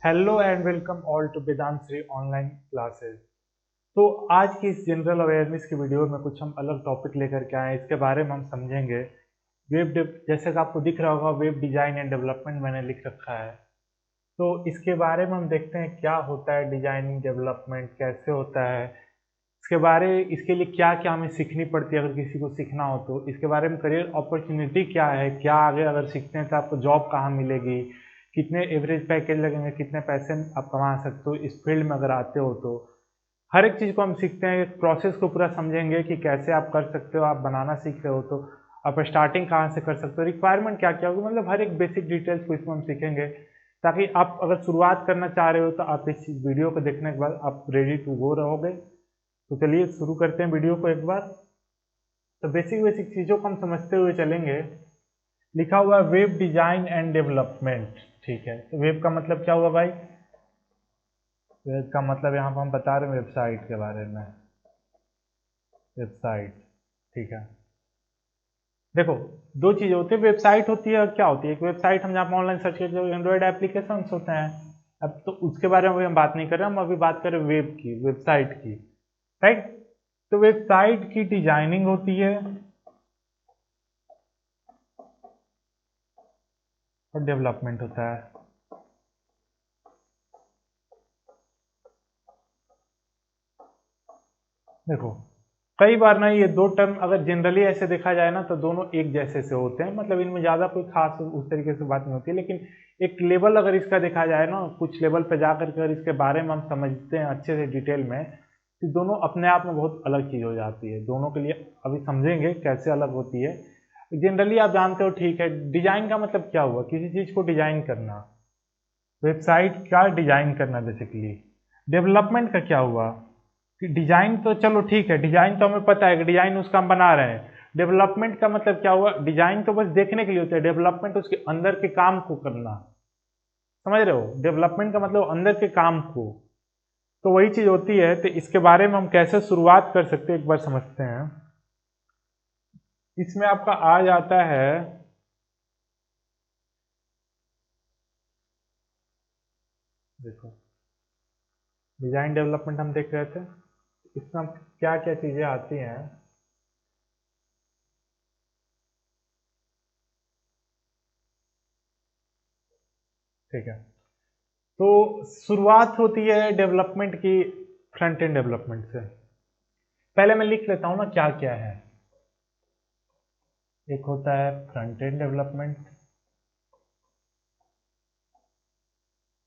Hello and welcome all to Vedantu online classes. तो आज की इस जनरल अवेयरनेस की वीडियो में कुछ हम अलग टॉपिक लेकर के आए हैं। इसके बारे में हम समझेंगे जैसे कि आपको दिख रहा होगा वेब डिजाइन एंड डेवलपमेंट मैंने लिख रखा है। तो इसके बारे में हम देखते हैं क्या होता है डिजाइनिंग डेवलपमेंट, कैसे होता है, इसके लिए क्या क्या हमें सीखनी पड़ती है अगर किसी को सीखना हो तो, इसके बारे में करियर अपॉर्चुनिटी क्या है, क्या आगे अगर सीखते हैं तो आपको जॉब कहाँ मिलेगी, कितने एवरेज पैकेज लगेंगे, कितने पैसे आप कमा सकते हो इस फील्ड में अगर आते हो तो। हर एक चीज़ को हम सीखते हैं, प्रोसेस को पूरा समझेंगे कि कैसे आप कर सकते हो। आप बनाना सीख रहे हो तो आप स्टार्टिंग कहाँ से कर सकते हो, रिक्वायरमेंट क्या क्या होगी, मतलब हर एक बेसिक डिटेल्स को इसमें हम सीखेंगे ताकि आप अगर शुरुआत करना चाह रहे हो तो आप इस वीडियो को देखने के बाद आप रेडी टू गो रहोगे। तो चलिए शुरू करते हैं वीडियो को एक बार। तो बेसिक बेसिक चीज़ों को हम समझते हुए चलेंगे। लिखा हुआ है वेब डिजाइन एंड डेवलपमेंट, ठीक है। तो वेब का मतलब क्या हुआ भाई? वेब का मतलब यहाँ पर हम बता रहे हैं वेबसाइट के बारे में। वेबसाइट, ठीक है। देखो, दो चीज़ होती है, वेबसाइट होती है और क्या होती है। एक वेबसाइट हम जहाँ पर ऑनलाइन सर्च करते हैं, एंड्रॉयड एप्लीकेशन होते हैं। अब तो उसके बारे में अभी हम बात नहीं कर रहे, हम अभी बात कर रहे हैं वेब की, वेबसाइट की, राइट। तो वेबसाइट की डिजाइनिंग होती है और डेवलपमेंट होता है। देखो, कई बार ना ये दो टर्म अगर जनरली ऐसे देखा जाए ना तो दोनों एक जैसे से होते हैं, मतलब इनमें ज़्यादा कोई खास उस तरीके से बात नहीं होती है। लेकिन एक लेवल अगर इसका देखा जाए ना, कुछ लेवल पे जा करके अगर इसके बारे में हम समझते हैं अच्छे से डिटेल में, तो दोनों अपने आप में बहुत अलग चीज़ हो जाती है। दोनों के लिए अभी समझेंगे कैसे अलग होती है। जनरली आप जानते हो, ठीक है। डिजाइन का मतलब क्या हुआ? किसी चीज़ को डिजाइन करना, वेबसाइट का डिजाइन करना बेसिकली। डेवलपमेंट का क्या हुआ कि डिजाइन तो चलो ठीक है, डिजाइन तो हमें पता है कि डिजाइन उसका हम बना रहे हैं। डेवलपमेंट का मतलब क्या हुआ? डिजाइन तो बस देखने के लिए होता है, डेवलपमेंट उसके अंदर के काम को करना। समझ रहे हो? डेवलपमेंट का मतलब अंदर के काम को, तो वही चीज होती है। तो इसके बारे में हम कैसे शुरुआत कर सकते हैं एक बार समझते हैं। इसमें आपका आ जाता है, देखो, डिजाइन डेवलपमेंट हम देख रहे थे, इसमें हम क्या क्या चीजें आती हैं। ठीक है, तो शुरुआत होती है डेवलपमेंट की फ्रंट एंड डेवलपमेंट से। पहले मैं लिख लेता हूं ना क्या क्या है। एक होता है फ्रंट एंड डेवलपमेंट,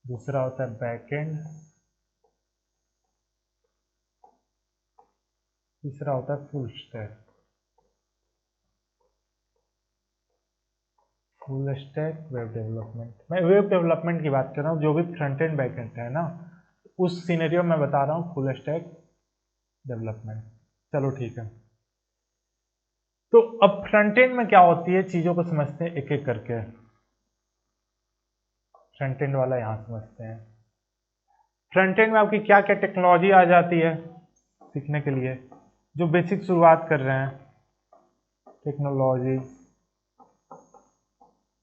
दूसरा होता है बैक एंड, तीसरा होता है full stack. Full stack web development, मैं वेब डेवलपमेंट की बात कर रहा हूँ, जो भी फ्रंट एंड बैक एंड है ना, उस सिनेरियो में बता रहा हूँ फुल स्टैक डेवलपमेंट। चलो ठीक है। तो अब फ्रंट एंड में क्या होती है चीजों को समझते हैं एक एक करके। फ्रंट एंड वाला यहाँ समझते हैं। फ्रंट एंड में आपकी क्या क्या टेक्नोलॉजी आ जाती है सीखने के लिए, जो बेसिक शुरुआत कर रहे हैं। टेक्नोलॉजी,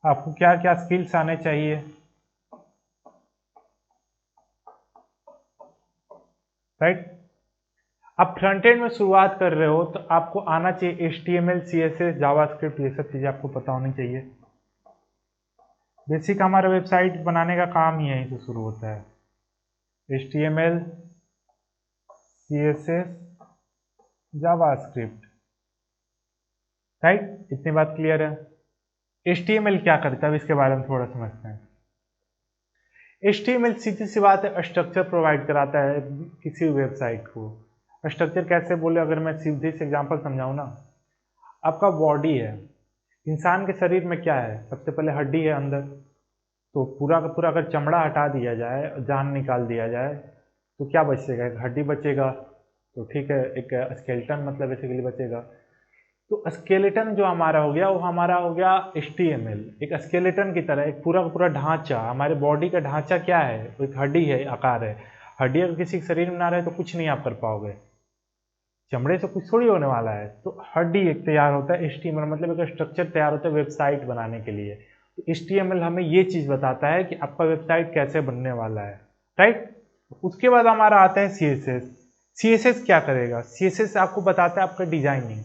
आपको क्या क्या स्किल्स आने चाहिए, राइट। आप फ्रंट एंड में शुरुआत कर रहे हो तो आपको आना चाहिए HTML, CSS, जावास्क्रिप्ट, ये सब चीज़ें आपको पता होनी चाहिए। बेसिक हमारा वेबसाइट बनाने का काम ही यहीं से शुरू होता है। HTML, CSS, JavaScript, right. इतनी बात क्लियर है। HTML क्या करता है इसके बारे में थोड़ा समझते हैं। HTML सीधी सी बात है, स्ट्रक्चर प्रोवाइड कराता है किसी वेबसाइट को। स्ट्रक्चर कैसे बोले, अगर मैं सीधे से एग्जांपल समझाऊं ना, आपका बॉडी है, इंसान के शरीर में क्या है, सबसे पहले हड्डी है अंदर। तो पूरा का पूरा अगर चमड़ा हटा दिया जाए, जान निकाल दिया जाए, तो क्या बचेगा? एक हड्डी बचेगा। तो ठीक है, एक स्केलेटन मतलब बेसिकली बचेगा। तो स्केलेटन जो हमारा हो गया वो हमारा हो गया HTML, एक स्केलेटन की तरह, एक पूरा का पूरा ढांचा। हमारे बॉडी का ढांचा क्या है? वो एक हड्डी है, आकार है। हड्डी अगर किसी के शरीर में ना रहे तो कुछ नहीं आप कर पाओगे, चमड़े से कुछ थोड़ी होने वाला है। तो हड्डी एक तैयार होता है, HTML मतलब एक स्ट्रक्चर तैयार होता है वेबसाइट बनाने के लिए। HTML हमें ये चीज़ बताता है कि आपका वेबसाइट कैसे बनने वाला है, राइट। उसके बाद हमारा आता है CSS। CSS क्या करेगा? CSS आपको बताता है आपका डिजाइनिंग।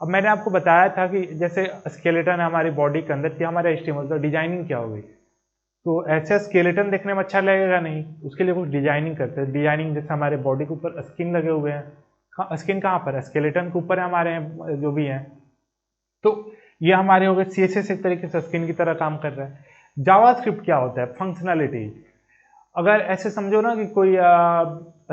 अब मैंने आपको बताया था कि जैसे स्केलेटन है हमारी बॉडी के अंदर कि हमारा HTML, तो डिजाइनिंग क्या होगी? तो ऐसे स्केलेटन देखने में अच्छा लगेगा नहीं, उसके लिए कुछ डिजाइनिंग करते हैं। डिजाइनिंग जैसे हमारे बॉडी के ऊपर स्किन लगे हुए हैं, स्किन कहाँ पर है? स्केलेटन के ऊपर है हमारे हैं, जो भी हैं। तो ये हमारे हो गए CSS, एक तरीके से स्किन की तरह काम कर रहा है। जावास्क्रिप्ट क्या होता है? फंक्शनैलिटी। अगर ऐसे समझो ना कि कोई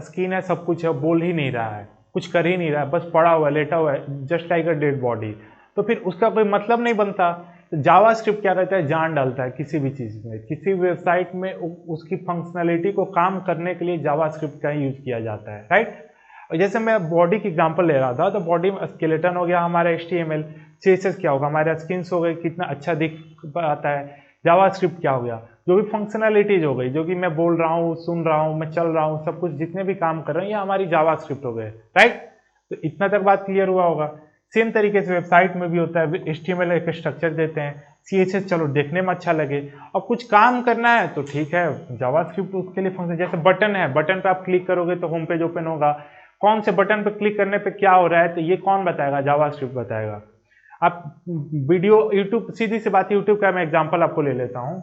स्किन है, सब कुछ है, बोल ही नहीं रहा है, कुछ कर ही नहीं रहा है, बस पड़ा हुआ है, लेटा हुआ है, just like a dead body, तो फिर उसका कोई मतलब नहीं बनता। तो जावास्क्रिप्ट क्या करता है? जान डालता है किसी भी चीज़ में, किसी वेबसाइट में उसकी फंक्शनैलिटी को काम करने के लिए जावास्क्रिप्ट का यूज किया जाता है, राइट। और जैसे मैं बॉडी की एग्जांपल ले रहा था, तो बॉडी में स्केलेटन हो गया हमारा HTML, CSS क्या होगा? हमारे स्किन्स हो गए, कितना अच्छा दिख पाता है। जावास्क्रिप्ट क्या हो गया? जो भी फंक्शनैलिटीज हो गई, जो कि मैं बोल रहा हूँ, सुन रहा हूँ, मैं चल रहा हूँ, सब कुछ जितने भी काम कर रहे हैं, ये हमारी जावास्क्रिप्ट हो गए, राइट। तो इतना तक बात क्लियर हुआ होगा। सेम तरीके से वेबसाइट में भी होता है, HTML एक स्ट्रक्चर देते हैं, CSS चलो देखने में अच्छा लगे, और कुछ काम करना है तो ठीक है, जावास्क्रिप्ट उसके लिए फंक्शन। जैसे बटन है, बटन पे आप क्लिक करोगे तो होम पेज ओपन होगा, कौन से बटन पे क्लिक करने पे क्या हो रहा है, तो ये कौन बताएगा? जावास्क्रिप्ट बताएगा। आप वीडियो यूट्यूब, सीधी सी बात, यूट्यूब का मैं एग्जांपल आपको ले लेता हूँ।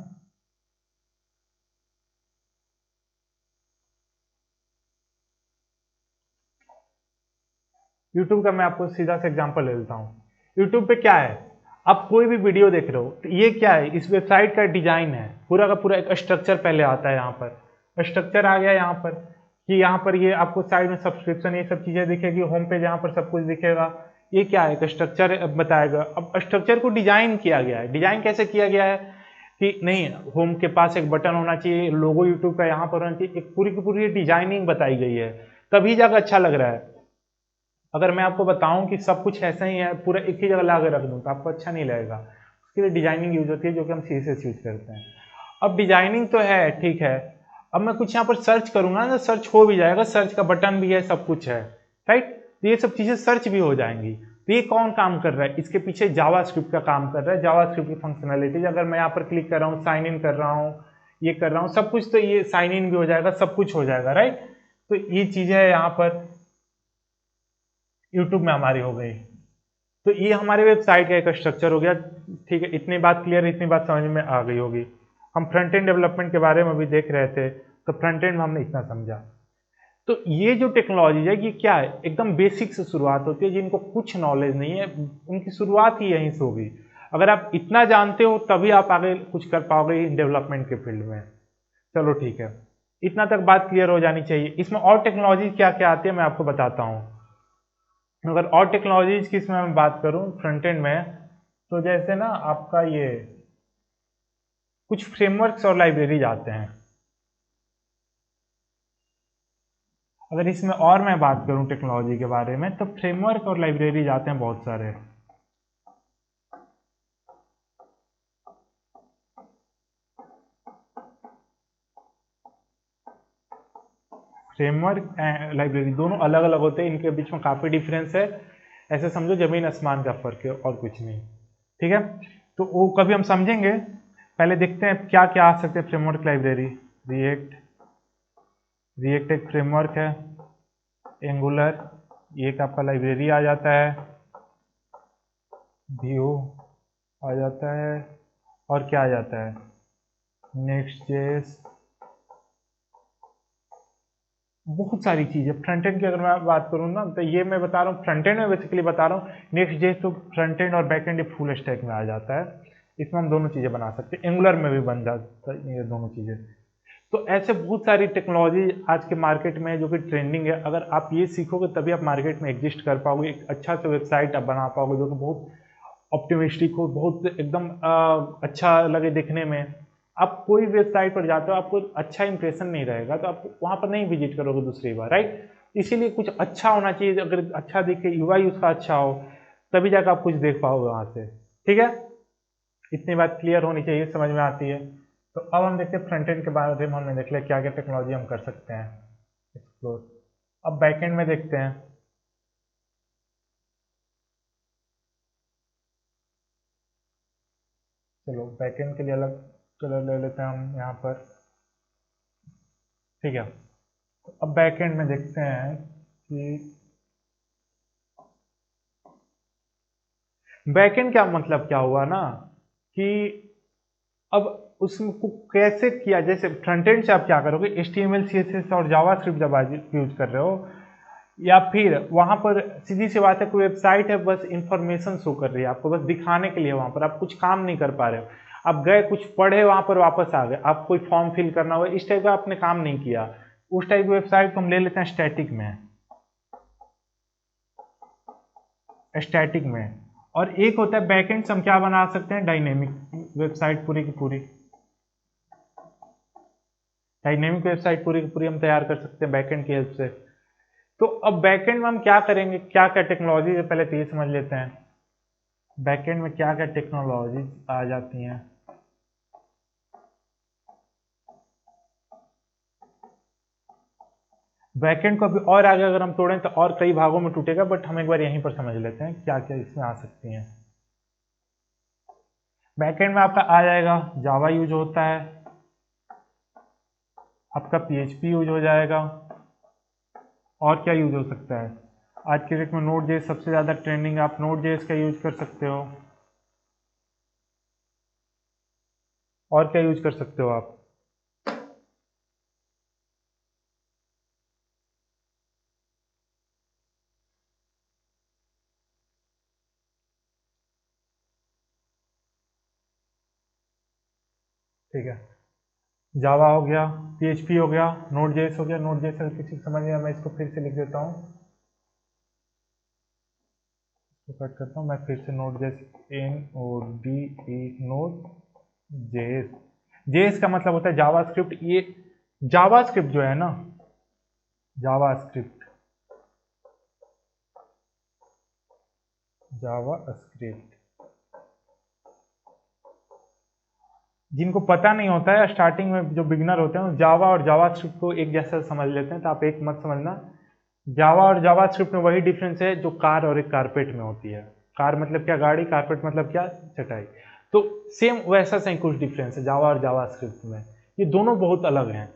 यूट्यूब का मैं आपको सीधा सा एग्जांपल ले लेता हूँ। यूट्यूब पे क्या है? आप कोई भी वीडियो देख रहे हो, तो ये क्या है? इस वेबसाइट का डिजाइन है, पूरा का पूरा एक स्ट्रक्चर पहले आता है। यहाँ पर स्ट्रक्चर आ गया, यहाँ पर कि यहाँ पर ये आपको साइड में सब्सक्रिप्शन, ये सब चीजें दिखेगी, होम पेज यहाँ पर सब कुछ दिखेगा। ये क्या है? एक स्ट्रक्चर बताएगा। अब स्ट्रक्चर को डिजाइन किया गया है। डिजाइन कैसे किया गया है कि नहीं, होम के पास एक बटन होना चाहिए, लोगो यूट्यूब का यहाँ पर होना चाहिए, एक पूरी की पूरी डिजाइनिंग बताई गई है, तभी जाकर अच्छा लग रहा है। अगर मैं आपको बताऊं कि सब कुछ ऐसा ही है, पूरा एक ही जगह ला के रख दूं, तो आपको अच्छा नहीं लगेगा। उसके लिए डिजाइनिंग यूज होती है, जो कि हम CSS यूज करते हैं। अब डिजाइनिंग तो है, ठीक है। अब मैं कुछ यहाँ पर सर्च करूंगा ना, सर्च हो भी जाएगा, सर्च का बटन भी है, सब कुछ है, राइट। तो ये सब चीजें सर्च भी हो जाएंगी। तो ये कौन काम कर रहा है? इसके पीछे जावास्क्रिप्ट का काम कर रहा है। जावास्क्रिप्ट की फंक्शनैलिटीज, अगर मैं यहाँ पर क्लिक कर रहा हूँ, साइन इन कर रहा हूँ, ये कर रहा हूँ, सब कुछ, तो ये साइन इन भी हो जाएगा, सब कुछ हो जाएगा, राइट। तो ये चीजें है यहाँ पर यूट्यूब में हमारी हो गई। तो ये हमारे वेबसाइट का एक स्ट्रक्चर हो गया, ठीक है। इतनी बात क्लियर, इतनी बात समझ में आ गई होगी। हम फ्रंट एंड डेवलपमेंट के बारे में भी देख रहे थे, तो फ्रंट एंड में हमने इतना समझा। तो ये जो टेक्नोलॉजी है, ये क्या है? एकदम बेसिक से शुरुआत होती है। जिनको कुछ नॉलेज नहीं है, उनकी शुरुआत ही यहीं से होगी। अगर आप इतना जानते हो, तभी आप आगे कुछ कर पाओगे डेवलपमेंट के फील्ड में। चलो ठीक है, इतना तक बात क्लियर हो जानी चाहिए। इसमें और टेक्नोलॉजी क्या क्या आती है, मैं आपको बताता हूँ। अगर और टेक्नोलॉजीज की इसमें मैं बात करूं फ्रंट एंड में, तो जैसे ना आपका ये कुछ फ्रेमवर्क्स और लाइब्रेरीज आते हैं। अगर इसमें और मैं बात करूं टेक्नोलॉजी के बारे में, तो फ्रेमवर्क और लाइब्रेरीज आते हैं बहुत सारे। फ्रेमवर्क एंड लाइब्रेरी दोनों अलग अलग होते हैं, इनके बीच में काफ़ी डिफरेंस है। ऐसे समझो जमीन आसमान का फर्क है, और कुछ नहीं, ठीक है। तो वो कभी हम समझेंगे। पहले देखते हैं क्या क्या आ सकते हैं फ्रेमवर्क, लाइब्रेरी। रिएक्ट, रिएक्ट एक फ्रेमवर्क है। एंगुलर, ये एक आपका लाइब्रेरी आ जाता है। व्यू आ जाता है। और क्या आ जाता है? नेक्स्ट जेएस, बहुत सारी चीज़ें। फ्रंट एंड की अगर मैं बात करूँ ना, तो ये मैं बता रहा हूँ, फ्रंट एंड में बेसिकली बता रहा हूँ। नेक्स्ट जेएस तो फ्रंट एंड और बैक एंड फुल स्टैक में आ जाता है। इसमें हम दोनों चीज़ें बना सकते हैं, एंगुलर में भी बन जाता है ये दोनों चीज़ें। तो ऐसे बहुत सारी टेक्नोलॉजी आज के मार्केट में है, जो कि ट्रेंडिंग है। अगर आप ये सीखोगे, तभी आप मार्केट में एग्जिस्ट कर पाओगे, एक अच्छा सा वेबसाइट आप बना पाओगे, जो कि बहुत ऑप्टिमिस्टिक हो, बहुत एकदम अच्छा लगे दिखने में। आप कोई वेबसाइट पर जाते हो, आपको अच्छा इंप्रेशन नहीं रहेगा, तो आप वहाँ पर नहीं विजिट करोगे दूसरी बार, राइट। इसीलिए कुछ अच्छा होना चाहिए। अगर अच्छा दिखे, यूआई उसका अच्छा हो, तभी जाकर आप कुछ देख पाओगे वहाँ से, ठीक है। इतनी बात क्लियर होनी चाहिए, समझ में आती है। तो अब हम देखते हैं फ्रंट एंड के बारे में। हमने देख लिया क्या क्या टेक्नोलॉजी हम कर सकते हैं एक्सप्लोर। अब बैक एंड में देखते हैं। चलो बैकएंड के लिए अलग कलर ले लेते हैं हम यहाँ पर, ठीक है। अब बैकएंड में देखते हैं कि बैकएंड क्या मतलब क्या हुआ ना कि अब उसको कैसे किया, जैसे फ्रंट एंड से आप क्या करोगे, HTML CSS और जावास्क्रिप्ट जब आज यूज कर रहे हो, या फिर वहां पर सीधी सी बात है कोई वेबसाइट है बस इंफॉर्मेशन शो कर रही है आपको, बस दिखाने के लिए, वहां पर आप कुछ काम नहीं कर पा रहे हो, आप गए कुछ पढ़े वहां पर वापस आ गए, आप कोई फॉर्म फिल करना हुआ, इस टाइप का आपने काम नहीं किया, उस टाइप की वेबसाइट को हम ले लेते हैं स्टैटिक में, स्टैटिक में। और एक होता है बैकएंड से हम क्या बना सकते हैं, डायनेमिक वेबसाइट पूरी की पूरी, डायनेमिक वेबसाइट पूरी की पूरी हम तैयार कर सकते हैं बैकएंड की हेल्प से। तो अब बैकएंड में हम क्या करेंगे, क्या क्या टेक्नोलॉजी है, पहले तो ये समझ लेते हैं बैकएंड में क्या क्या टेक्नोलॉजी आ जाती हैं। बैकएंड को अभी और आगे अगर हम तोड़ें तो और कई भागों में टूटेगा, बट हम एक बार यहीं पर समझ लेते हैं क्या क्या इसमें आ सकती हैं। बैकएंड में आपका आ जाएगा जावा यूज होता है, आपका PHP यूज हो जाएगा, और क्या यूज हो सकता है, आज के डेट में Node.js सबसे ज़्यादा ट्रेंडिंग, आप Node.js का यूज कर सकते हो, और क्या यूज कर सकते हो आप। ठीक है, जावा हो गया, PHP हो गया, Node.js हो गया। Node.js अगर किसी को समझ में आया मैं इसको फिर से लिख देता हूँ, तो कट करता हूँ मैं फिर से Node.js, NODE Node.js, जेएस का मतलब होता है जावास्क्रिप्ट। ये जावास्क्रिप्ट जो है ना, जावास्क्रिप्ट, जावास्क्रिप्ट जिनको पता नहीं होता है, स्टार्टिंग में जो बिगनर होते हैं जावा और जावास्क्रिप्ट को एक जैसा समझ लेते हैं, तो आप एक मत समझना, जावा और जावास्क्रिप्ट में वही डिफरेंस है जो कार और एक कारपेट में होती है। कार मतलब क्या, गाड़ी, कारपेट मतलब क्या, चटाई। तो सेम वैसा सही कुछ डिफरेंस है जावा और जावास्क्रिप्ट में, ये दोनों बहुत अलग हैं।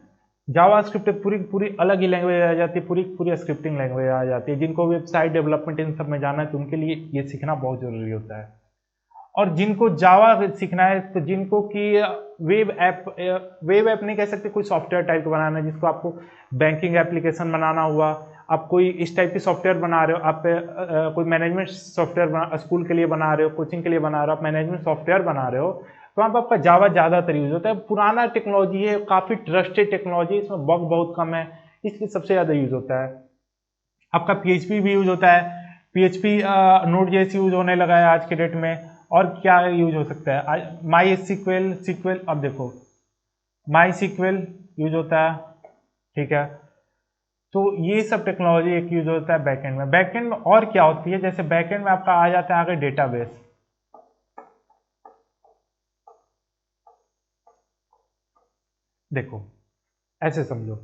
जावास्क्रिप्ट एक पूरी पूरी अलग ही लैंग्वेज आ जाती है, पूरी पूरी स्क्रिप्टिंग लैंग्वेज आ जाती है, जिनको वेबसाइट डेवलपमेंट इन सब में जाना है तो उनके लिए ये सीखना बहुत जरूरी होता है। और जिनको जावा सीखना है, तो जिनको कि वेब ऐप नहीं कह सकते, कोई सॉफ्टवेयर टाइप का बनाना है, जिसको आपको बैंकिंग एप्लीकेशन बनाना हुआ, आप कोई इस टाइप की सॉफ्टवेयर बना रहे हो, आप कोई मैनेजमेंट सॉफ्टवेयर बना, स्कूल के लिए बना रहे हो, कोचिंग के लिए बना रहे हो, आप मैनेजमेंट सॉफ्टवेयर बना रहे हो, तो वहाँ पर आपका जावा ज़्यादातर यूज होता है। पुराना टेक्नोलॉजी है, काफ़ी ट्रस्टेड टेक्नोलॉजी, इसमें बग बहुत कम है, इसलिए सबसे ज़्यादा यूज होता है। आपका PHP भी यूज होता है, PHP Node.js यूज होने लगा है आज के डेट में। और क्या यूज हो सकता है, माई SQL, SQL, अब देखो माई SQL यूज होता है, ठीक है। तो ये सब टेक्नोलॉजी एक यूज होता है बैकएंड में। बैकएंड में और क्या होती है, जैसे बैकएंड में आपका आ जाता है आगे डेटाबेस। देखो ऐसे समझो,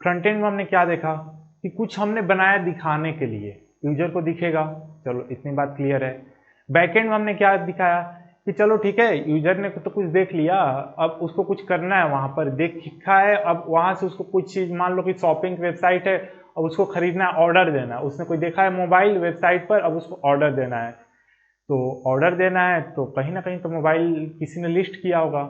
फ्रंट एंड में हमने क्या देखा कि कुछ हमने बनाया दिखाने के लिए, यूजर को दिखेगा, चलो इतनी बात क्लियर है। बैकएंड में हमने क्या दिखाया कि चलो ठीक है, यूजर ने तो कुछ देख लिया, अब उसको कुछ करना है, वहां पर देखा है, अब वहां से उसको कुछ चीज, मान लो कि शॉपिंग वेबसाइट है, अब उसको खरीदना है, ऑर्डर देना है, उसने कोई देखा है मोबाइल वेबसाइट पर, अब उसको ऑर्डर देना है, तो ऑर्डर देना है तो कहीं ना कहीं तो मोबाइल किसी ने लिस्ट किया होगा,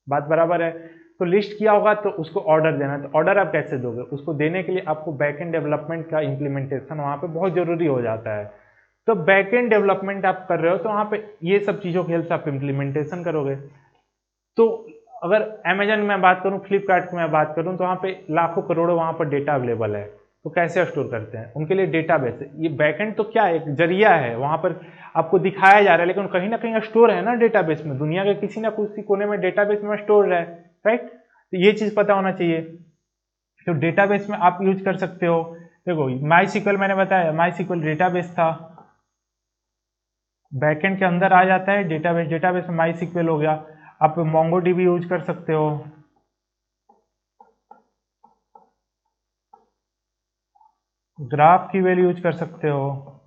बात बराबर है, तो लिस्ट किया होगा तो उसको ऑर्डर देना है, तो ऑर्डर आप कैसे दोगे, उसको देने के लिए आपको बैकएंड डेवलपमेंट का इम्प्लीमेंटेशन वहाँ पे बहुत जरूरी हो जाता है। तो बैकएंड डेवलपमेंट आप कर रहे हो तो वहाँ पे ये सब चीज़ों की हेल्प से आप इम्प्लीमेंटेशन करोगे। तो अगर अमेजन में बात करूँ, फ्लिपकार्ट की मैं बात करूँ, तो वहाँ पे लाखों करोड़ों वहाँ पर डेटा अवेलेबल है, तो कैसे स्टोर करते हैं, उनके लिए डेटाबेस है। ये बैकएंड तो क्या है, एक जरिया है, वहाँ पर आपको दिखाया जा रहा है, लेकिन कहीं ना कहीं स्टोर है ना डेटाबेस में, दुनिया के किसी ना किसी कोने में डेटाबेस में स्टोर है, राइट। तो ये चीज़ पता होना चाहिए। तो डेटाबेस में आप यूज कर सकते हो। देखो माई सिक्वल मैंने बताया, माई सिक्वल डेटाबेस था, बैकएंड के अंदर आ जाता है डेटाबेस, डेटाबेस में माई सिक्वल हो गया। आप मोंगोडीबी यूज कर सकते हो, ग्राफ की वैल्यू यूज कर सकते हो,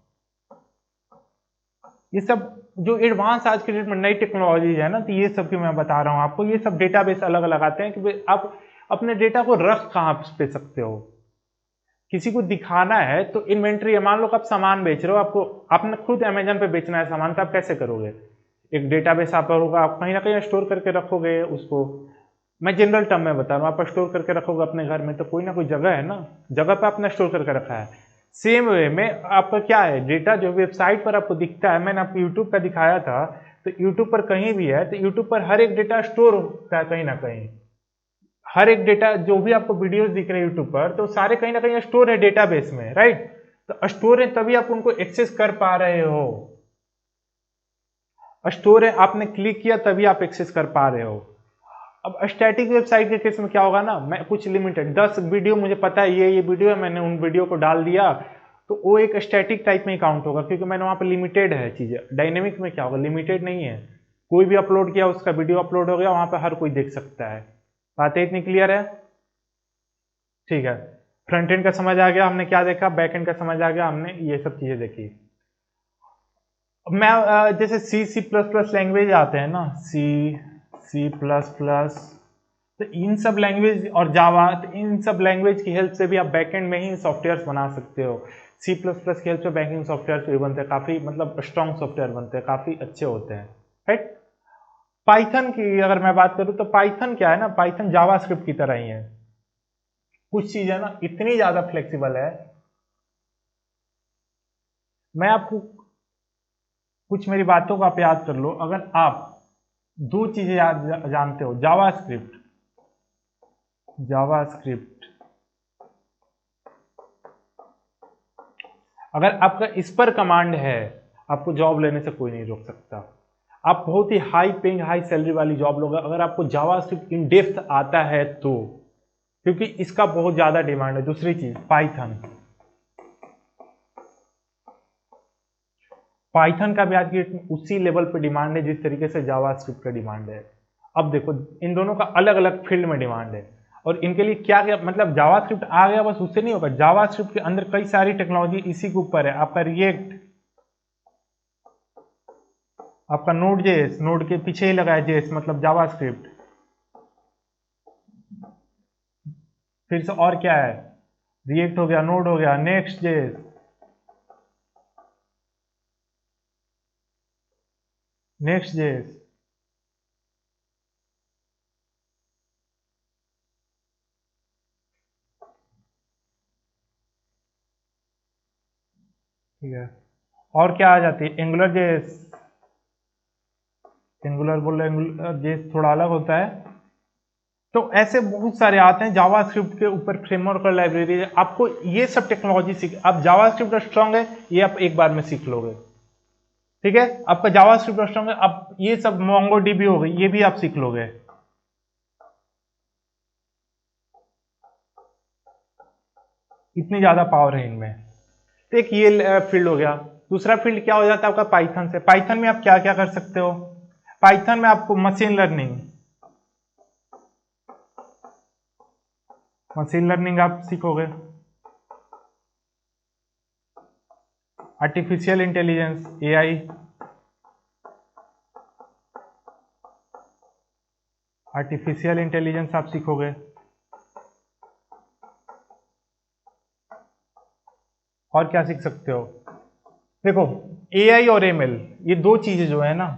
ये सब जो एडवांस आज के डेट में नई टेक्नोलॉजी है ना, तो ये सब की मैं बता रहा हूँ आपको। ये सब डेटाबेस अलग अलग आते हैं कि आप अपने डेटा को रख कहाँ पे सकते हो। किसी को दिखाना है तो इन्वेंट्री है, मान लो कि आप सामान बेच रहे हो, आपको आपने खुद अमेजन पे बेचना है सामान, तो आप कैसे करोगे? एक डेटाबेस आप होगा, आप कहीं ना कहीं स्टोर करके रखोगे उसको। मैं जनरल टर्म में बता रहा हूँ, आप स्टोर करके रखोगे अपने घर में, तो कोई ना कोई जगह है ना, जगह पे आपने स्टोर करके रखा है। सेम वे में आपका क्या है, डेटा जो वेबसाइट पर आपको दिखता है, मैंने आपको यूट्यूब का दिखाया था, तो यूट्यूब पर कहीं भी है, तो यूट्यूब पर हर एक डेटा स्टोर होता है कहीं ना कहीं। हर एक डेटा जो भी आपको वीडियोस दिख रहे हैं यूट्यूब पर, तो सारे कहीं ना कहीं स्टोर है डेटाबेस में, राइट? तो स्टोर है तभी आप उनको एक्सेस कर पा रहे हो। स्टोर है, आपने क्लिक किया तभी आप एक्सेस कर पा रहे हो। अब स्टैटिक वेबसाइट के केस में क्या होगा ना, मैं कुछ लिमिटेड 10 वीडियो मुझे पता है ये वीडियो है, मैंने उन वीडियो को डाल दिया, तो वो एक स्टैटिक टाइप में ही काउंट होगा, क्योंकि मैंने वहां पर लिमिटेड है चीजें। डायनेमिक में क्या होगा, लिमिटेड नहीं है, कोई भी अपलोड किया उसका वीडियो अपलोड हो गया, वहां पर हर कोई देख सकता है। बातें इतनी क्लियर है? ठीक है। फ्रंट एंड का समझ आ गया, हमने क्या देखा, बैक एंड का समझ आ गया, हमने ये सब चीजें देखी। मैं जैसे सी प्लस प्लस लैंग्वेज आते हैं ना, सी प्लस प्लस, तो इन सब लैंग्वेज और जावा, तो इन सब लैंग्वेज की हेल्प से भी आप बैकएंड में ही सॉफ्टवेयर बना सकते हो। सी प्लस प्लस की हेल्प से बैंकिंग सॉफ्टवेयर भी बनते हैं, काफ़ी मतलब स्ट्रॉन्ग सॉफ्टवेयर बनते हैं, काफ़ी अच्छे होते हैं, राइट? पाइथन की अगर मैं बात करूँ तो पाइथन क्या है ना, पाइथन जावास्क्रिप्ट की तरह ही है। कुछ चीज़ें ना इतनी ज़्यादा फ्लेक्सिबल है। मैं आपको कुछ मेरी बातों को आप याद कर लो। अगर आप दो चीज़ें याद जानते हो, जावास्क्रिप्ट, जावास्क्रिप्ट अगर आपका इस पर कमांड है, आपको जॉब लेने से कोई नहीं रोक सकता। आप बहुत ही हाई पेइंग, हाई सैलरी वाली जॉब लोगे अगर आपको जावास्क्रिप्ट इन डेप्थ आता है तो, क्योंकि इसका बहुत ज्यादा डिमांड है। दूसरी चीज, पाइथन, पाइथन का भी आज की उसी लेवल पे डिमांड है जिस तरीके से जावास्क्रिप्ट का डिमांड है। अब देखो, इन दोनों का अलग अलग फील्ड में डिमांड है, और इनके लिए क्या क्या मतलब, जावास्क्रिप्ट आ गया बस उससे नहीं होगा, जावास्क्रिप्ट के अंदर कई सारी टेक्नोलॉजी इसी के ऊपर है। आपका रिएक्ट, आपका नोड जेएस, नोड के पीछे ही लगा है जेएस, मतलब जावास्क्रिप्ट। फिर से और क्या है, रिएक्ट हो गया, नोड हो गया, नेक्स्ट जेएस, नेक्स्ट जेएस, ठीक है। और क्या आ जाती है, एंगुलर जेएस, एंगुलर बोल रहे, एंगुलर जेएस थोड़ा अलग होता है। तो ऐसे बहुत सारे आते हैं जावास्क्रिप्ट के ऊपर, फ्रेमवर्क और लाइब्रेरी। आपको ये सब टेक्नोलॉजी सीख, आप जावास्क्रिप्ट स्ट्रांग है ये आप एक बार में सीख लोगे, ठीक है? आपका जावास्क्रिप्ट स्ट्रांग है, आप ये सब मोंगोडीबी हो गई, ये भी आप सीख लोगे। इतनी ज्यादा पावर है इनमें। तो एक ये फील्ड हो गया। दूसरा फील्ड क्या हो जाता है आपका, पाइथन से। पाइथन में आप क्या क्या कर सकते हो? पाइथन में आपको मशीन लर्निंग, मशीन लर्निंग आप सीखोगे, artificial intelligence, AI, artificial intelligence आप सीखोगे। और क्या सीख सकते हो? देखो, एआई और एमएल, ये दो चीजें जो है ना,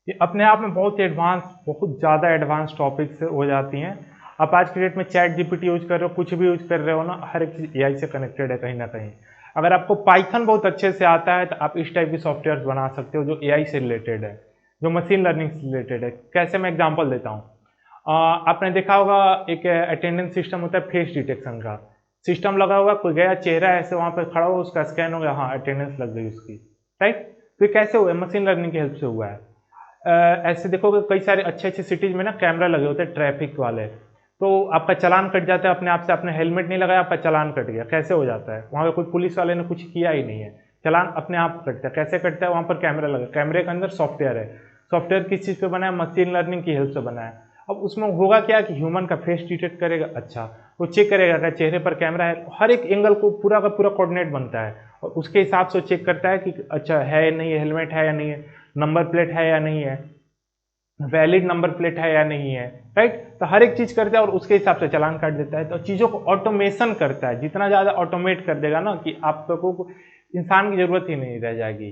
ये अपने आप में बहुत एडवांस, बहुत ज़्यादा एडवांस टॉपिक से हो जाती हैं। आप आज के डेट में चैट जीपीटी यूज कर रहे हो, कुछ भी यूज कर रहे हो ना, हर एक चीज़ एआई से कनेक्टेड है कहीं ना कहीं। अगर आपको पाइथन बहुत अच्छे से आता है तो आप इस टाइप की सॉफ्टवेयर बना सकते हो जो एआई से रिलेटेड है, जो मशीन लर्निंग से रिलेटेड है। कैसे, मैं एग्जाम्पल देता हूँ। आपने देखा होगा एक अटेंडेंस सिस्टम होता है फेस डिटेक्शन का, सिस्टम लगा हुआ, कोई गया, चेहरा ऐसे वहाँ पर खड़ा हुआ, उसका स्कैन हो गया, हाँ अटेंडेंस लग गई उसकी, राइट? तो ये कैसे हुआ है? मशीन लर्निंग की हेल्प से हुआ है। ऐसे देखोगे कई सारे अच्छे अच्छे सिटीज में ना कैमरा लगे होते हैं ट्रैफिक वाले, तो आपका चालान कट जाता है अपने आप से। आपने हेलमेट नहीं लगाया, आपका चालान कट गया, कैसे हो जाता है? वहाँ पे कोई पुलिस वाले ने कुछ किया ही नहीं है, चालान अपने आप कटता है। कैसे कटता है? वहाँ पर कैमरा लगा, कैमरे के अंदर सॉफ्टवेयर है। सॉफ्टवेयर किस चीज़ पे बना है? मशीन लर्निंग की हेल्प से बना है। अब उसमें होगा क्या कि ह्यूमन का फेस डिटेक्ट करेगा, अच्छा वो चेक करेगा कि चेहरे पर कैमरा है, हर एक एंगल को पूरा का पूरा कोऑर्डिनेट बनता है और उसके हिसाब से चेक करता है कि अच्छा है या नहीं है, हेलमेट है या नहीं है, नंबर प्लेट है या नहीं है, वैलिड नंबर प्लेट है या नहीं है, राइट। तो हर एक चीज करता है और उसके हिसाब से चालान काट देता है। तो चीजों को ऑटोमेशन करता है, जितना ज्यादा ऑटोमेट कर देगा ना कि आपको इंसान की जरूरत ही नहीं रह जाएगी।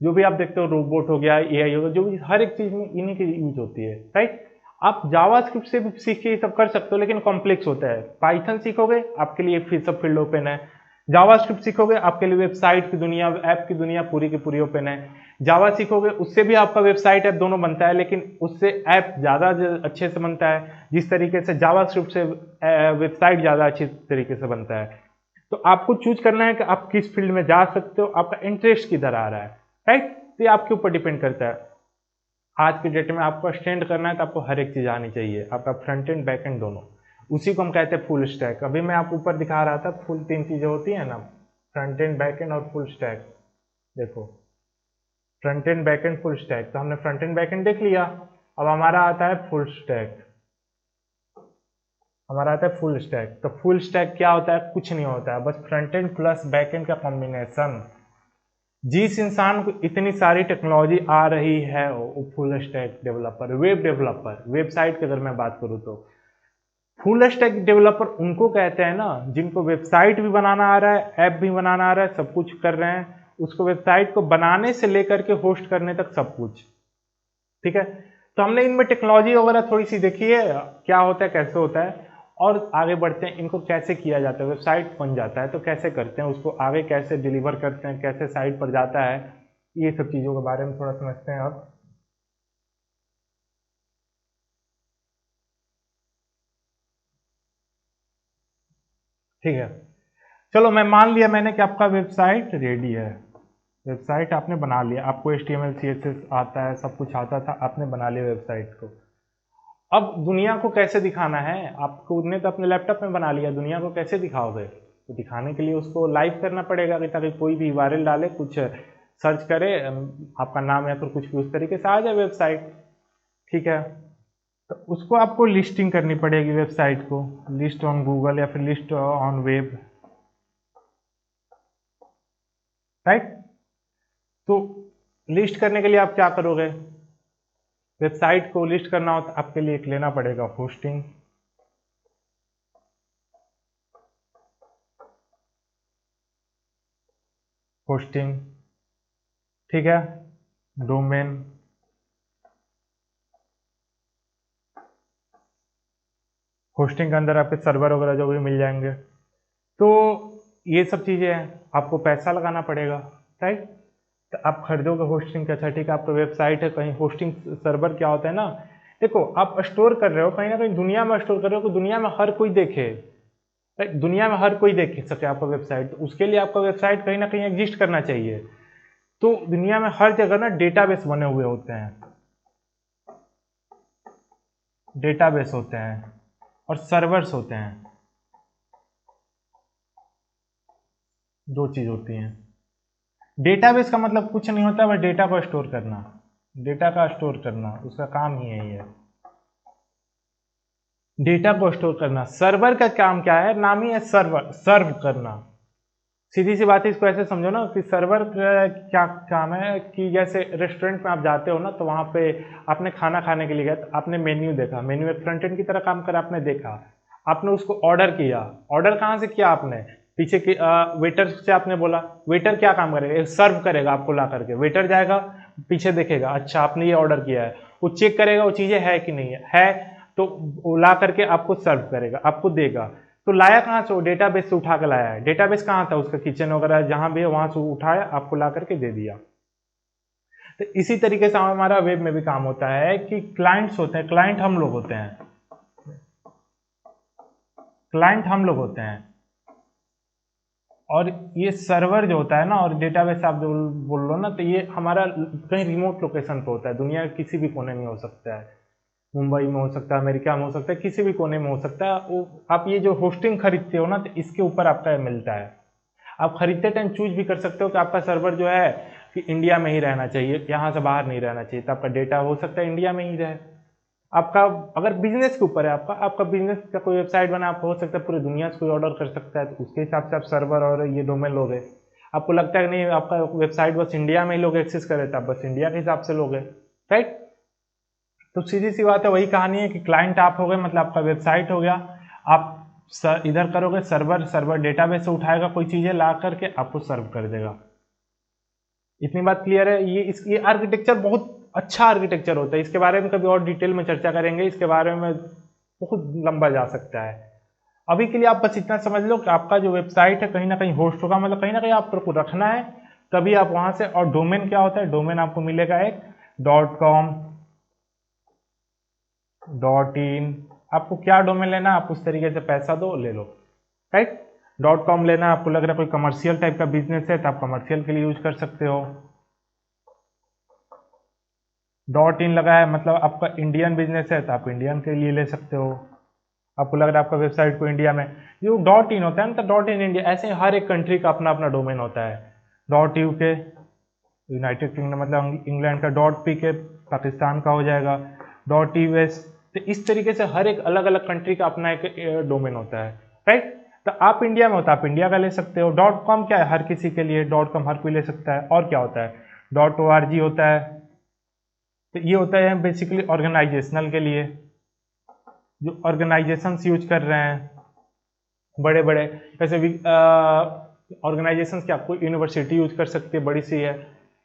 जो भी आप देखते हो रोबोट हो गया, एआई हो गया, जो भी हर एक चीज में इन्हीं की यूज होती है, राइट। आप जावास्क्रिप्ट से भी सीख के ये सब कर सकते हो, लेकिन कॉम्प्लेक्स होता है। पाइथन सीखोगे आपके लिए फिर सब फील्ड ओपन है, जावास्क्रिप्ट सीखोगे आपके लिए वेबसाइट की दुनिया, ऐप की दुनिया पूरी की पूरी ओपन है। जावा सीखोगे उससे भी आपका वेबसाइट ऐप दोनों बनता है, लेकिन उससे ऐप ज़्यादा अच्छे से बनता है, जिस तरीके से जावास्क्रिप्ट से वेबसाइट ज़्यादा अच्छी तरीके से बनता है। तो आपको चूज करना है कि आप किस फील्ड में जा सकते हो, आपका इंटरेस्ट किधर आ रहा है, राइट। तो ये आपके ऊपर डिपेंड करता है। आज के डेट में आपको स्टैंड करना है तो आपको हर एक चीज़ आनी चाहिए, आपका फ्रंट एंड बैक एंड दोनों। उसी को हम कहते हैं फुल स्टैक। अभी मैं आपको ऊपर दिखा रहा था, फुल 3 चीज़ें होती हैं ना, फ्रंट एंड बैक एंड और फुल स्टैक। देखो front end back and full stack, तो हमने फ्रंट एंड बैक एंड देख लिया। अब हमारा आता है फुल स्टैक, हमारा आता है फुल स्टैक। तो फुल स्टैक क्या होता है? कुछ नहीं होता है, बस front end plus back and का कॉम्बिनेशन। जिस इंसान को इतनी सारी टेक्नोलॉजी आ रही है वो full stack developer, web developer, website की अगर मैं बात करूँ तो फुल स्टैक डेवलपर उनको कहते हैं ना जिनको वेबसाइट भी बनाना आ रहा है, ऐप भी बनाना आ रहा है, सब कुछ कर रहे हैं, उसको वेबसाइट को बनाने से लेकर के होस्ट करने तक सब कुछ, ठीक है। तो हमने इनमें टेक्नोलॉजी वगैरह थोड़ी सी देखी है, क्या होता है कैसे होता है, और आगे बढ़ते हैं इनको कैसे किया जाता है। वेबसाइट बन जाता है तो कैसे करते हैं, उसको आगे कैसे डिलीवर करते हैं, कैसे साइट पर जाता है, ये सब चीज़ों के बारे में थोड़ा समझते हैं अब। ठीक है, चलो मैं मान लिया मैंने कि आपका वेबसाइट रेडी है, वेबसाइट आपने बना लिया, आपको HTML CSS आता है, सब कुछ आता था, आपने बना लिया वेबसाइट को। अब दुनिया को कैसे दिखाना है, आपको ने तो अपने लैपटॉप में बना लिया, दुनिया को कैसे दिखाओगे? तो दिखाने के लिए उसको लाइव करना पड़ेगा कि ताकि कोई भी URL डाले, कुछ सर्च करे, आपका नाम या फिर कुछ भी उस तरीके से आ जाए वेबसाइट, ठीक है। तो उसको आपको लिस्टिंग करनी पड़ेगी वेबसाइट को, लिस्ट ऑन गूगल या फिर लिस्ट ऑन वेब, राइट। तो लिस्ट करने के लिए आप क्या करोगे? वेबसाइट को लिस्ट करना हो तो आपके लिए एक लेना पड़ेगा होस्टिंग, होस्टिंग, ठीक है, डोमेन, होस्टिंग के अंदर आपके सर्वर वगैरह जो भी मिल जाएंगे। तो ये सब चीज़ें हैं, आपको पैसा लगाना पड़ेगा, राइट। तो आप खरीदोगे होस्टिंग का, अच्छा ठीक है, आपका वेबसाइट है, कहीं होस्टिंग सर्वर क्या होता है ना, देखो आप स्टोर कर रहे हो कहीं ना कहीं दुनिया में स्टोर कर रहे हो कि दुनिया में हर कोई देखे, राइट, दुनिया में हर कोई देख सके आपका वेबसाइट। तो उसके लिए आपका वेबसाइट कहीं ना कहीं एग्जिस्ट करना चाहिए। तो दुनिया में हर जगह ना डेटाबेस बने हुए होते हैं, डेटाबेस होते हैं और सर्वर्स होते हैं, दो चीज होती हैं। डेटाबेस का मतलब कुछ नहीं होता, बस डेटा को स्टोर करना, डेटा का स्टोर करना, उसका काम ही यही है, डेटा को स्टोर करना। सर्वर का काम क्या है? नाम ही है सर्वर, सर्व करना। सीधी सी बात है, इसको ऐसे समझो ना कि सर्वर का क्या काम है कि जैसे रेस्टोरेंट में आप जाते हो ना, तो वहाँ पे आपने खाना खाने के लिए गए, तो आपने मेन्यू देखा, मेन्यू एक फ्रंट एंड की तरह काम कर, आपने देखा, आपने उसको ऑर्डर किया। ऑर्डर कहाँ से किया आपने? पीछे के वेटर से आपने बोला। वेटर क्या काम करेगा? सर्व करेगा आपको ला करके। वेटर जाएगा पीछे देखेगा, अच्छा आपने ये ऑर्डर किया है, वो चेक करेगा वो चीज़ें है कि नहीं है, तो वो ला करके आपको सर्व करेगा, आपको देगा। तो लाया कहाँ से? वो डेटाबेस से उठा के लाया है। डेटाबेस कहाँ था? उसका किचन वगैरह जहाँ भी है वहां से उठाया, आपको ला करके दे दिया। तो इसी तरीके से हमारा वेब में भी काम होता है कि क्लाइंट्स होते हैं, क्लाइंट हम लोग होते हैं, क्लाइंट हम लोग होते हैं, और ये सर्वर जो होता है ना, और डेटाबेस आप जो बोल लो ना, तो ये हमारा कहीं रिमोट लोकेशन पे होता है, दुनिया के किसी भी कोने में हो सकता है, मुंबई में हो सकता है, अमेरिका में हो सकता है, किसी भी कोने में हो सकता है। वो आप ये जो होस्टिंग खरीदते हो ना, तो इसके ऊपर आपका मिलता है। आप खरीदते टाइम चूज भी कर सकते हो कि आपका सर्वर जो है कि इंडिया में ही रहना चाहिए, यहाँ से बाहर नहीं रहना चाहिए, तो आपका डेटा हो सकता है इंडिया में ही रहे। आपका अगर बिजनेस के ऊपर है, आपका आपका बिजनेस का कोई वेबसाइट बना, आप हो सकता है पूरी दुनिया से कोई ऑर्डर कर सकता है, तो उसके हिसाब से आप सर्वर और ये डोमेन लोगे। आपको लगता है कि नहीं आपका वेबसाइट बस इंडिया में ही लोग एक्सेस करे, तो आप बस इंडिया के हिसाब से लोगे, राइट। तो सीधी सी बात है, वही कहानी है कि क्लाइंट आप हो गए, मतलब आपका वेबसाइट हो गया। आप इधर करोगे, सर्वर डेटाबेस से उठाएगा कोई चीज़ें ला करके आपको सर्व कर देगा। इतनी बात क्लियर है। ये आर्किटेक्चर बहुत अच्छा आर्किटेक्चर होता है, इसके बारे में कभी और डिटेल में चर्चा करेंगे, इसके बारे में बहुत लंबा जा सकता है। अभी के लिए आप बस इतना समझ लो कि आपका जो वेबसाइट है कहीं ना कहीं होस्ट होगा, मतलब कहीं ना कहीं आपको रखना है, तभी आप वहां से। और डोमेन क्या होता है, डोमेन आपको मिलेगा एक .com .in। आपको क्या डोमेन लेना, आप उस तरीके से पैसा दो, ले लो, राइट। .com लेना, आपको लग रहा है कोई कमर्शियल टाइप का बिजनेस है, तो आप कमर्शियल के लिए यूज कर सकते हो। .in लगा है, मतलब आपका इंडियन बिजनेस है, तो आप इंडियन के लिए ले सकते हो। आपको लग रहा है आपका वेबसाइट को इंडिया में, जो .in होता है ना, तो .in इंडिया, ऐसे हर एक कंट्री का अपना अपना डोमेन होता है। .uk यूनाइटेड किंगडम, मतलब इंग्लैंड का। .pk पाकिस्तान का हो जाएगा। .us, तो इस तरीके से हर एक अलग अलग कंट्री का अपना एक डोमेन होता है, राइट। तो आप इंडिया में होता है, आप इंडिया का ले सकते हो। .com क्या है, हर किसी के लिए, .com हर कोई ले सकता है। और क्या होता है, .org होता है, तो ये होता है बेसिकली ऑर्गेनाइजेशनल के लिए, जो ऑर्गेनाइजेशंस यूज कर रहे हैं बड़े बड़े, जैसे ऑर्गेनाइजेशंस क्या, कोई यूनिवर्सिटी यूज कर सकती है, बड़ी सी है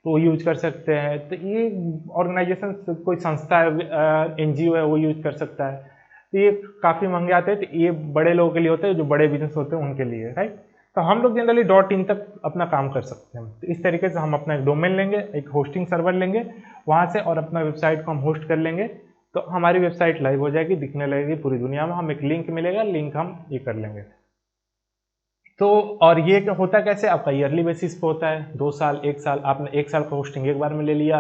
तो वो यूज कर सकते हैं। तो ये ऑर्गेनाइजेशन, कोई संस्था है, एनजीओ है, वो यूज कर सकता है। तो ये काफ़ी महंगे आते हैं, तो ये बड़े लोगों के लिए होते हैं, जो बड़े बिजनेस होते हैं उनके लिए, राइट। तो हम लोग जनरली .in तक अपना काम कर सकते हैं। तो इस तरीके से हम अपना एक डोमेन लेंगे, एक होस्टिंग सर्वर लेंगे वहाँ से, और अपना वेबसाइट को हम होस्ट कर लेंगे, तो हमारी वेबसाइट लाइव हो जाएगी, दिखने लगेगी पूरी दुनिया में। हम एक लिंक मिलेगा, लिंक हम ये कर लेंगे। तो और ये होता कैसे, आपका ईयरली बेसिस पे होता है, 2 साल 1 साल, आपने 1 साल का होस्टिंग एक बार में ले लिया,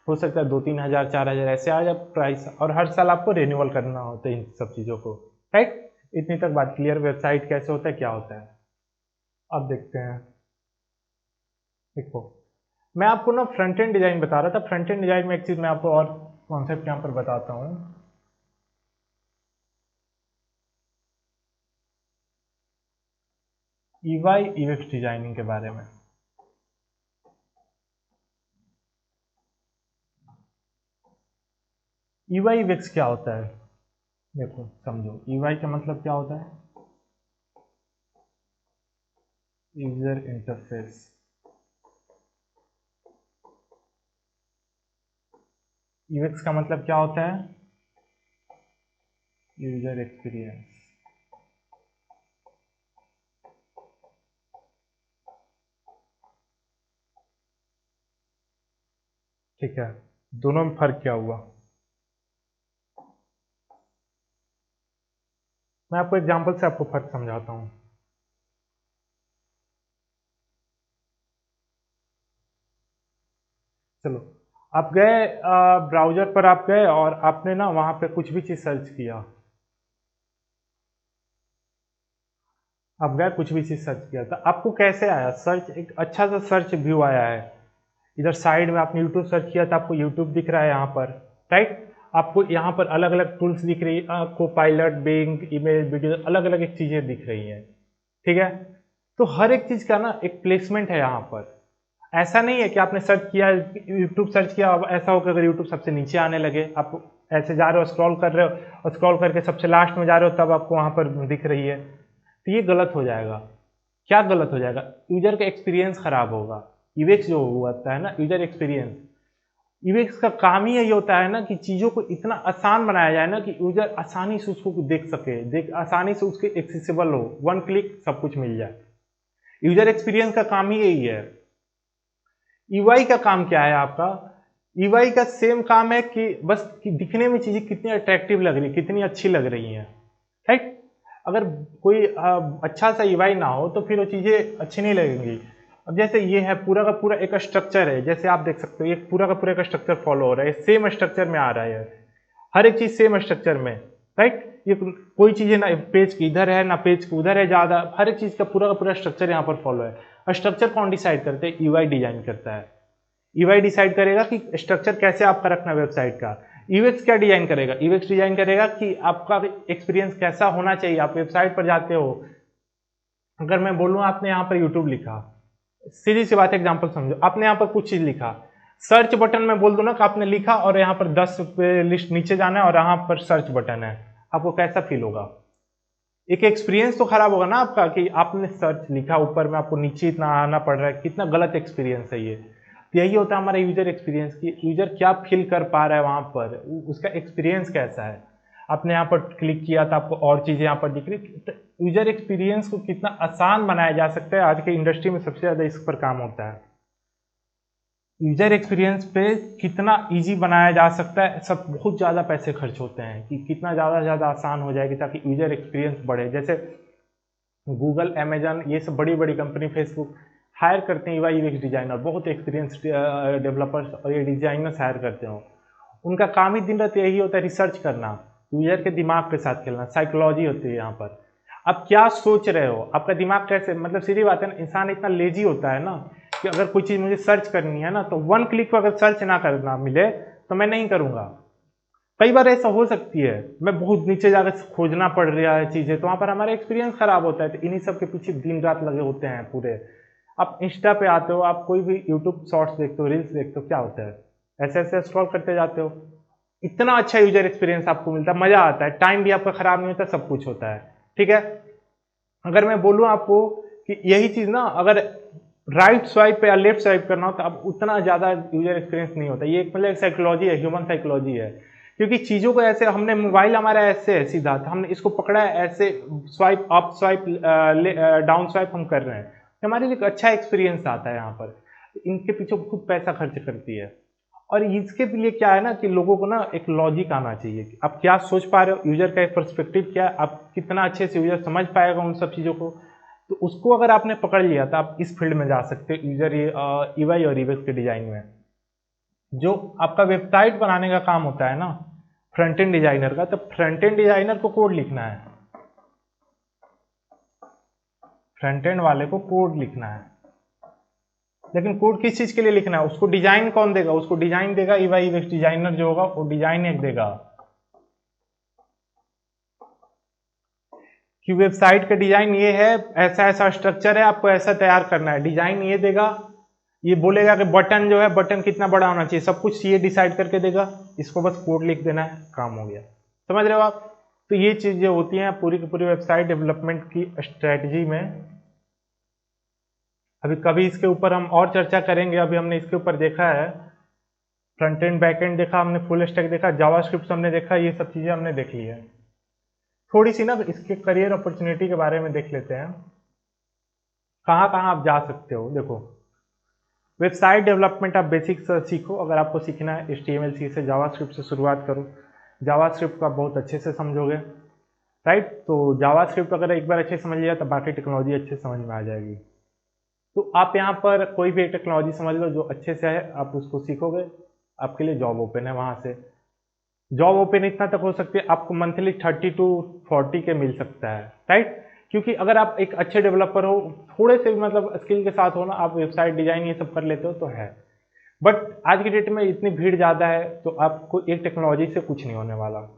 हो सकता है 2-3 हज़ार 4 हज़ार ऐसे आ जाए प्राइस, और हर साल आपको रिन्यूअल करना होता है इन सब चीज़ों को, राइट। इतनी तक बात क्लियर। वेबसाइट कैसे होता है, क्या होता है, अब देखते हैं। देखो, मैं आपको ना फ्रंट एंड डिजाइन बता रहा था। फ्रंट एंड डिजाइन में एक चीज़ मैं आपको और कॉन्सेप्ट यहाँ पर बताता हूँ। EY UX डिजाइनिंग के बारे में। EY UX क्या होता है, देखो समझो। EY का मतलब क्या होता है, यूजर इंटरफेस। UX का मतलब क्या होता है, यूजर एक्सपीरियंस। ठीक है, दोनों में फर्क क्या हुआ, मैं आपको एग्जांपल से आपको फर्क समझाता हूँ। चलो, आप गए ब्राउजर पर, आप गए और आपने ना वहाँ पे कुछ भी चीज़ सर्च किया। आप गए कुछ भी चीज़ सर्च किया, तो आपको कैसे आया सर्च, एक अच्छा सा सर्च व्यू आया है। इधर साइड में आपने यूट्यूब सर्च किया, तो आपको यूट्यूब दिख रहा है यहाँ पर, राइट। आपको यहाँ पर अलग अलग टूल्स दिख रही है, आपको पायलट, बिंग, इमेज, वीडियो, अलग अलग एक चीज़ें दिख रही हैं, ठीक है। तो हर एक चीज़ का ना एक प्लेसमेंट है यहाँ पर। ऐसा नहीं है कि आपने सर्च किया, यूट्यूब सर्च किया, अब ऐसा हो कि अगर यूट्यूब सबसे नीचे आने लगे, आप ऐसे जा रहे हो, स्क्रॉल कर रहे हो, और स्क्रॉल करके सबसे लास्ट में जा रहे हो, तब आपको वहाँ पर दिख रही है, तो ये गलत हो जाएगा। क्या गलत हो जाएगा, यूजर का एक्सपीरियंस खराब होगा। यूएक्स जो होता है ना, यूजर एक्सपीरियंस, यूएक्स का काम ही यही होता है ना कि चीज़ों को इतना आसान बनाया जाए ना कि यूजर आसानी से उसको देख सके, आसानी से उसके एक्सेसिबल हो, 1 क्लिक सब कुछ मिल जाए। यूजर एक्सपीरियंस का काम ही यही है। ईवाई का काम क्या है आपका, ईवाई का सेम काम है कि बस कि दिखने में चीजें कितनी अट्रैक्टिव लग रही, कितनी अच्छी लग रही हैं, राइट। अगर कोई अच्छा सा ईवाई ना हो तो फिर वो चीजें अच्छी नहीं लगेंगी। अब जैसे ये है, पूरा का पूरा एक स्ट्रक्चर है, जैसे आप देख सकते हो ये पूरा का पूरा एक स्ट्रक्चर फॉलो हो रहा है, सेम स्ट्रक्चर में आ रहा है, हर एक चीज सेम स्ट्रक्चर में, राइट। ये कोई चीजें ना पेज की इधर है ना पेज की उधर है ज्यादा, हर एक चीज का पूरा स्ट्रक्चर यहाँ पर फॉलो है। स्ट्रक्चर कौन डिसाइड करते हैं, ईवाई डिजाइन करता है। ईवाई डिसाइड करेगा कि स्ट्रक्चर कैसे आपका रखना है वेबसाइट का। यूएक्स क्या डिजाइन करेगा? यूएक्स डिजाइन करेगा कि आपका एक्सपीरियंस कैसा होना चाहिए। आप वेबसाइट पर जाते हो, अगर मैं बोलूँ आपने यहाँ पर यूट्यूब लिखा, सीधी सी बात एग्जांपल समझो, आपने यहाँ पर कुछ चीज लिखा, सर्च बटन में बोल दो ना कि आपने लिखा और यहाँ पर 10 लिस्ट नीचे जाना है और यहाँ पर सर्च बटन है, आपको कैसा फील होगा? एक एक्सपीरियंस तो खराब होगा ना आपका कि आपने सर्च लिखा, ऊपर में आपको नीचे इतना आना पड़ रहा है, कितना गलत एक्सपीरियंस है ये। तो यही होता है हमारा यूजर एक्सपीरियंस की यूजर क्या फील कर पा रहा है वहां पर, उसका एक्सपीरियंस कैसा है। आपने यहाँ पर क्लिक किया तो आपको और चीजें यहाँ पर दिख रही, तो यूजर एक्सपीरियंस को कितना आसान बनाया जा सकता है, आज के इंडस्ट्री में सबसे ज्यादा इस पर काम होता है। यूजर एक्सपीरियंस पे कितना इजी बनाया जा सकता है, सब बहुत ज़्यादा पैसे खर्च होते हैं कि कितना ज़्यादा से ज़्यादा आसान हो जाएगी ताकि यूजर एक्सपीरियंस बढ़े। जैसे गूगल, अमेजन, ये सब बड़ी बड़ी कंपनी, फेसबुक हायर करते हैं यूआई यूएक्स डिजाइनर, बहुत एक्सपीरियंस डेवलपर्स और ये डिजाइनर्स हायर करते हो। उनका काम ही दिन रात यही होता है, रिसर्च करना, यूजर के दिमाग के साथ खेलना, साइकोलॉजी होती है यहाँ पर। आप क्या सोच रहे हो, आपका दिमाग कैसे, मतलब सीधी बात है ना, इंसान इतना लेजी होता है ना कि अगर कोई चीज़ मुझे सर्च करनी है ना तो 1 क्लिक पर अगर सर्च ना करना मिले तो मैं नहीं करूँगा। कई बार ऐसा हो सकती है, मैं बहुत नीचे जाकर खोजना पड़ रहा है चीज़ें, तो वहाँ पर हमारा एक्सपीरियंस खराब होता है। तो इन्हीं सब के पीछे दिन रात लगे होते हैं पूरे। आप इंस्टा पे आते हो, आप कोई भी यूट्यूब शॉर्ट्स देखते हो, रील्स देखते हो, क्या होता है, ऐसे ऐसे स्क्रॉल करते जाते हो, इतना अच्छा यूजर एक्सपीरियंस आपको मिलता है, मजा आता है, टाइम भी आपका खराब नहीं होता, सब कुछ होता है। ठीक है, अगर मैं बोलूँ आपको कि यही चीज़ ना अगर राइट स्वाइप पे या लेफ्ट स्वाइप करना हो तो अब उतना ज़्यादा यूजर एक्सपीरियंस नहीं होता। ये एक मतलब साइकोलॉजी है, ह्यूमन साइकोलॉजी है, क्योंकि चीज़ों को ऐसे, हमने मोबाइल हमारा ऐसे है सीधा, तो हमने इसको पकड़ा है ऐसे, swipe up swipe down swipe हम कर रहे हैं, तो हमारे लिए एक अच्छा एक्सपीरियंस आता है यहाँ पर। इनके पीछे खुद पैसा खर्च करती है। और इसके लिए क्या है ना कि लोगों को ना एक लॉजिक आना चाहिए कि आप क्या सोच पा रहे हो, यूजर का एक पर्सपेक्टिव क्या है, आप कितना अच्छे से यूजर समझ पाएगा उन सब चीज़ों को। तो उसको अगर आपने पकड़ लिया तो आप इस फील्ड में जा सकते हो, यूजर यूआई और यूएक्स के डिजाइन में। जो आपका वेबसाइट बनाने का काम होता है ना फ्रंट एंड डिजाइनर का, तो फ्रंट एंड डिजाइनर को कोड लिखना है, फ्रंट एंड वाले को कोड लिखना है, लेकिन कोड किस चीज के लिए लिखना है, उसको डिजाइन कौन देगा, उसको डिजाइन देगा यूआई यूएक्स डिजाइनर जो होगा, वो डिजाइन एक देगा कि वेबसाइट का डिजाइन ये है, ऐसा ऐसा स्ट्रक्चर है, आपको ऐसा तैयार करना है, डिजाइन ये देगा, ये बोलेगा कि बटन जो है, बटन कितना बड़ा होना चाहिए, सब कुछ ये डिसाइड करके देगा, इसको बस कोड लिख देना है, काम हो गया। समझ रहे हो आप? तो ये चीजें होती हैं पूरी की पूरी वेबसाइट डेवलपमेंट की स्ट्रेटजी में। अभी कभी इसके ऊपर हम और चर्चा करेंगे, अभी हमने इसके ऊपर देखा है फ्रंट एंड बैक एंड देखा, हमने फुल स्टैक देखा, जावास्क्रिप्ट हमने देखा, ये सब चीजें हमने देख ली है। थोड़ी सी ना इसके करियर अपॉर्चुनिटी के बारे में देख लेते हैं, कहाँ कहाँ आप जा सकते हो। देखो, वेबसाइट डेवलपमेंट आप बेसिक सीखो, अगर आपको सीखना है HTML से, जावास्क्रिप्ट से शुरुआत करो, जावास्क्रिप्ट को आप बहुत अच्छे से समझोगे, राइट। तो जावास्क्रिप्ट अगर एक बार अच्छे समझ लिया तो बाकी टेक्नोलॉजी अच्छे समझ में आ जाएगी। तो आप यहाँ पर कोई भी एक टेक्नोलॉजी समझ लो जो अच्छे से है, आप उसको सीखोगे, आपके लिए जॉब ओपन है, वहाँ से जॉब ओपन इतना तक हो सकती है, आपको मंथली 30 to 40 के मिल सकता है, राइट। क्योंकि अगर आप एक अच्छे डेवलपर हो, थोड़े से भी मतलब स्किल के साथ हो ना, आप वेबसाइट डिजाइन ये सब कर लेते हो तो है। बट आज की डेट में इतनी भीड़ ज़्यादा है तो आपको एक टेक्नोलॉजी से कुछ नहीं होने वाला।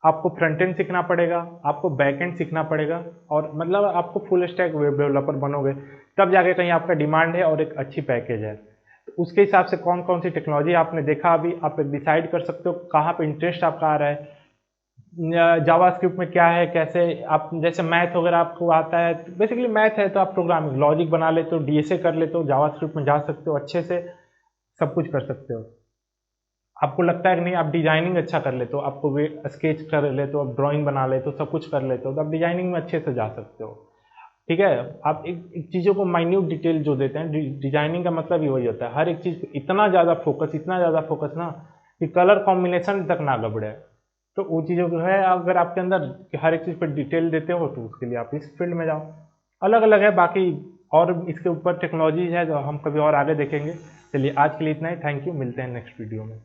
आपको फ्रंट एंड सीखना पड़ेगा, आपको बैक एंड सीखना पड़ेगा, और मतलब आपको फुल स्टैक वेब डेवलपर बनोगे तब जाके कहीं आपका डिमांड है और एक अच्छी पैकेज है। तो उसके हिसाब से कौन कौन सी टेक्नोलॉजी आपने देखा, अभी आप डिसाइड कर सकते हो कहाँ पे इंटरेस्ट आपका आ रहा है। जावास्क्रिप्ट में क्या है, कैसे आप, जैसे मैथ वगैरह आपको आता है, बेसिकली मैथ है तो आप प्रोग्रामिंग लॉजिक बना लेते हो, डीएसए कर लेते हो, जावास्क्रिप्ट में जा सकते हो, अच्छे से सब कुछ कर सकते हो। आपको लगता है कि नहीं आप डिजाइनिंग अच्छा कर लेते हो, आपको वे स्केच कर लेते हो, आप ड्राइंग बना लेते हो, सब कुछ कर लेते हो, तो आप डिजाइनिंग में अच्छे से जा सकते हो। ठीक है, आप एक चीज़ों को माइन्यूट डिटेल जो देते हैं, डिजाइनिंग का मतलब ही वही होता है, हर एक चीज़ इतना ज़्यादा फोकस ना कि कलर कॉम्बिनेशन तक ना गड़बड़े। तो वो चीज़ों को है, अगर आपके अंदर हर एक चीज़ पर डिटेल देते हो तो उसके लिए आप इस फील्ड में जाओ। अलग अलग है, बाकी और इसके ऊपर टेक्नोलॉजी है जो हम कभी और आगे देखेंगे। चलिए आज के लिए इतना ही, थैंक यू, मिलते हैं नेक्स्ट वीडियो में।